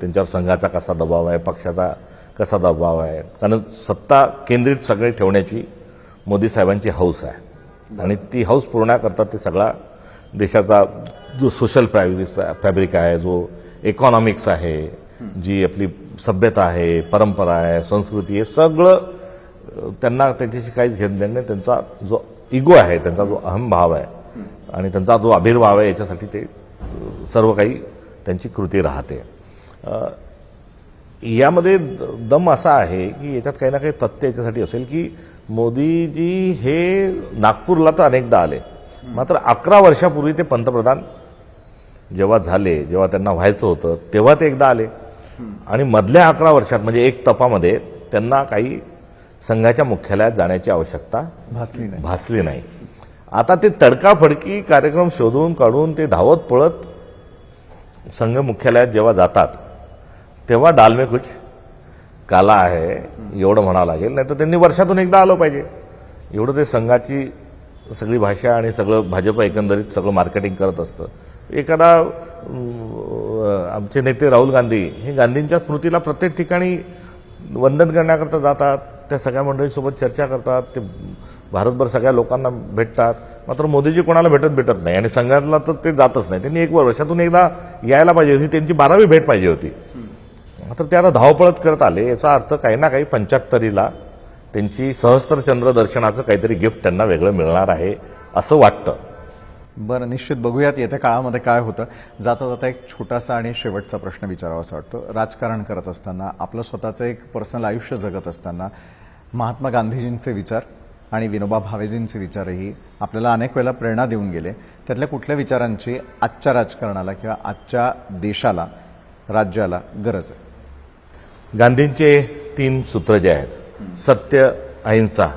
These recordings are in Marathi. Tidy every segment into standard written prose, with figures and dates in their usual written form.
त्यांच्यावर संघाचा कसा दबाव आहे, पक्षाचा कसा दबाव आहे, कारण सत्ता केंद्रित सगळे ठेवण्याची मोदी साहेबांची हौस आहे आणि ती हौस पूर्णकरता ते सगळा देशाचा जो सोशल फॅब्रिक आहे, जो इकॉनॉमिक्स आहे, जी आपली सभ्यता आहे, परंपरा आहे, संस्कृती आहे, सगळं त्यांना त्याच्याशी काहीच घेणं देणं नाही. त्यांचा जो इगो आहे, त्यांचा जो अहमभाव आहे आणि त्यांचा जो आविर्भाव आहे, याच्यासाठी ते सर्व काही त्यांची कृती राहते. यामध्ये दम असा आहे की याच्यात काही ना काही तथ्य याच्यासाठी असेल की मोदीजी हे नागपूरला तर अनेकदा आले, मात्र 11 वर्षापूर्वी ते पंतप्रधान जेव्हा झाले, जेव्हा त्यांना व्हायचं होतं तेव्हा ते एकदा आले आणि मधल्या 11 वर्षात म्हणजे एक तपामध्ये त्यांना काही संघाच्या मुख्यालयात जाण्याची आवश्यकता भासली नाही. आता ते तडकाफडकी कार्यक्रम शोधून काढून ते धावत पळत संघ मुख्यालयात जेव्हा जातात तेव्हा डाल में कुछ काला आहे एवढं म्हणावं लागेल. नाही तर त्यांनी वर्षातून एकदा आलं पाहिजे. एवढं ते संघाची सगळी भाषा आणि सगळं भाजप एकंदरीत सगळं मार्केटिंग करत असतं. एखादा आमचे नेते राहुल गांधी हे गांधींच्या स्मृतीला प्रत्येक ठिकाणी वंदन करण्याकरता जातात, त्या सगळ्या मंडळींसोबत चर्चा करतात, ते भारतभर सगळ्या लोकांना भेटतात. मात्र मोदीजी कोणाला भेटत नाही आणि संघातला तर ते जातच नाही. त्यांनी एक वर्षातून एकदा यायला पाहिजे होती, त्यांची 12वी भेट पाहिजे होती. मात्र ते आता धावपळत करत आले. याचा अर्थ काही ना काही 75ला त्यांची सहस्त्रचंद्र दर्शनाचं काहीतरी गिफ्ट त्यांना वेगळं मिळणार आहे असं वाटतं. बरं, निश्चित बघूयात येत्या काळामध्ये काय होतं. जाता जाता एक छोटासा आणि शेवटचा प्रश्न विचारावासा वाटतो. राजकारण करत असताना, आपलं स्वतःचं एक पर्सनल आयुष्य जगत असताना महात्मा गांधीजींचे विचार आणि विनोबा भावेजींचे विचारही आपल्याला अनेक वेळेला प्रेरणा देऊन गेले. त्यातल्या कुठल्या विचारांची आजच्या राजकारणाला किंवा आजच्या देशाला, राज्याला गरज आहे? गांधींचे 3 सूत्र जे आहेत, सत्य, अहिंसा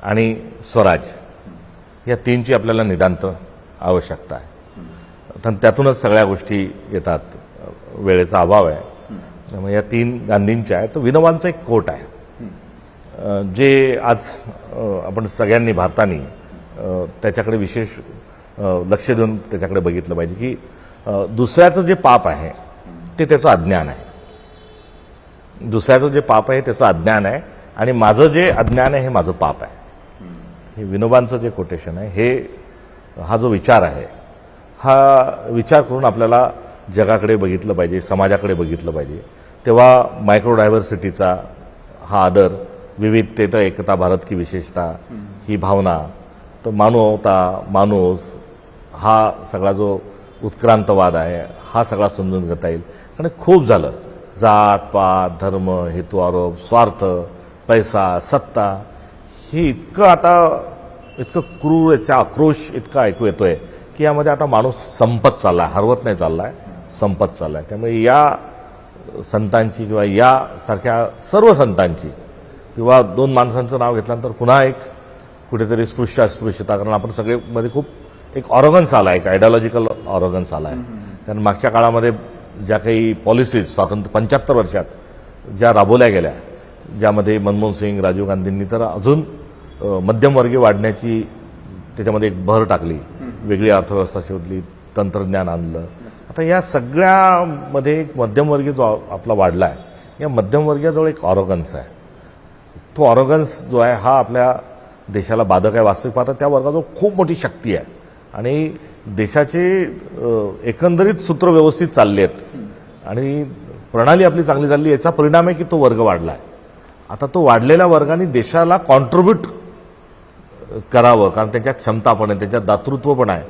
आणि स्वराज, या 3ची आपल्याला नितांत आवश्यकता आहे. त्यातूनच सगळ्या गोष्टी येतात. वेळेचा अभाव आहे त्यामुळे या 3 गांधींच्या आहेत. तर विनोबांचा एक कोट आहे जे आज आपण सगळ्यांनी भारताने त्याच्याकडे विशेष लक्ष देऊन त्याच्याकडे बघितलं पाहिजे की दुसऱ्याचं जे पाप आहे ते त्याचं अज्ञान आहे. दुसऱ्याचं जे पाप आहे त्याचं अज्ञान आहे आणि माझं जे अज्ञान आहे हे माझं पाप आहे. हे विनोबांचं जे कोटेशन आहे, हे हा जो विचार आहे, हा विचार करून आपल्याला जगाकडे बघितलं पाहिजे, समाजाकडे बघितलं पाहिजे. तेव्हा मायक्रो डायव्हर्सिटीचा हा आदर, विविधतेत एकता भारत की विशेषता ही भावना, तर मानवता, माणूस, हा सगळा जो उत्क्रांतवाद आहे हा सगळा समजून घेता येईल. आणि खूप झालं जात पात, धर्म, हेतू आरोप, स्वार्थ, पैसा, सत्ता, ही इतकं क्रूर, याचा आक्रोश इतका ऐकू येतोय की यामध्ये आता माणूस संपत चाललाय, हरवत नाही चाललाय, संपत चाललाय. त्यामुळे या संतांची किंवा या सारख्या सर्व संतांची किंवा 2 माणसांचं नाव घेतल्यानंतर पुन्हा एक कुठेतरी अस्पृश्यता, कारण आपण सगळे मध्ये खूप एक ऑरोगन्स आला, एक आयडिओलॉजिकल ऑरोगन्स आला आहे. कारण मागच्या काळामध्ये ज्या काही पॉलिसीज स्वातंत्र्य 75 वर्षात ज्या राबवल्या गेल्या, ज्यामध्ये मनमोहन सिंग, राजीव गांधींनी तर अजून मध्यमवर्गीय वाढण्याची त्याच्यामध्ये एक भर टाकली, वेगळी अर्थव्यवस्था शोधली, तंत्रज्ञान आणलं. आता या सगळ्यामध्ये एक मध्यमवर्गीय जो आपला वाढला आहे, या मध्यमवर्गीयाजवळ एक ऑरोगन्स आहे. तो ऑरोगन्स जो आहे हा आपल्या देशाला बाधक आहे. वास्तविक पाहता त्या वर्गाजवळ खूप मोठी शक्ती आहे आणि देशाचे एकंदरीत सूत्र व्यवस्थित चालले आहेत आणि प्रणाली आपली चांगली चालली. याचा परिणाम आहे की तो वर्ग वाढला आहे. आता तो वाढलेल्या वर्गाने देशाला कॉन्ट्रीब्यूट करावं, कारण त्यांच्यात क्षमता पण आहे, त्यांच्यात दातृत्व पण आहे.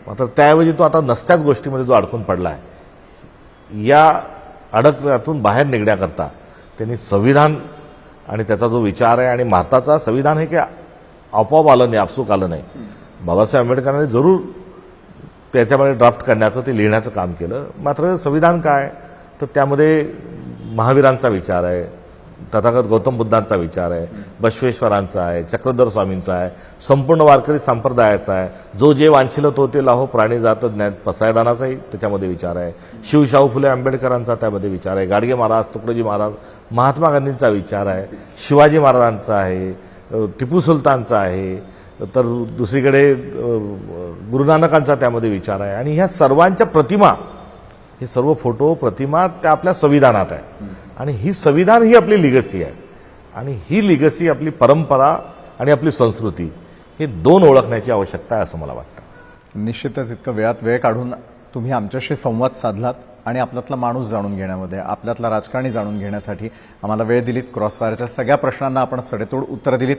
मात्र त्याऐवजी तो आता नसत्याच गोष्टीमध्ये जो अडकून पडला आहे. या अडकल्यातून बाहेर निघण्याकरता त्यांनी संविधान आणि त्याचा जो विचार आहे, आणि भारताचा संविधान हे काय आपोआप आलं नाही, आपसूक आलं नाही. बाबासाहेब आंबेडकरांनी जरूर त्याच्यामध्ये ड्राफ्ट करण्याचं, ते लिहिण्याचं काम केलं. मात्र संविधान काय, तर त्यामध्ये महावीरांचा विचार आहे, तथागत गौतम बुद्धांचा विचार आहे, बसवेश्वरांचा आहे, चक्रधर स्वामींचा आहे, संपूर्ण वारकरी संप्रदायाचा आहे. जो जे वांछिल तो ते लाहो प्राणी जात ज्ञान, पसायदानाचाही त्याच्यामध्ये विचार आहे. शिवशाहू फुले आंबेडकरांचा त्यामध्ये विचार आहे. गाडगे महाराज, तुकडोजी महाराज, महात्मा गांधींचा विचार आहे, शिवाजी महाराजांचा आहे, टिपू सुलतानचा आहे, तर दुसरीकडे गुरु नानकांचा त्यामध्ये विचार आहे. आणि ह्या सर्वांच्या प्रतिमा हे सर्व फोटो प्रतिमा त्या आपल्या संविधानात आहे आणि ही संविधान ही आपली लिगसी आहे आणि ही लिगसी आपली परंपरा आणि आपली संस्कृती हे दोन ओळखण्याची आवश्यकता आहे असं मला वाटतं. निश्चितच इतकं वेळात वेळ काढून तुम्ही आमच्याशी संवाद साधलात आणि आपल्यातला माणूस जाणून घेण्यामध्ये, आपल्यातला राजकारणी जाणून घेण्यासाठी आम्हाला वेळ दिलीत. क्रॉसफायरच्या सगळ्या प्रश्नांना आपण सडेतोड उत्तरं दिलीत.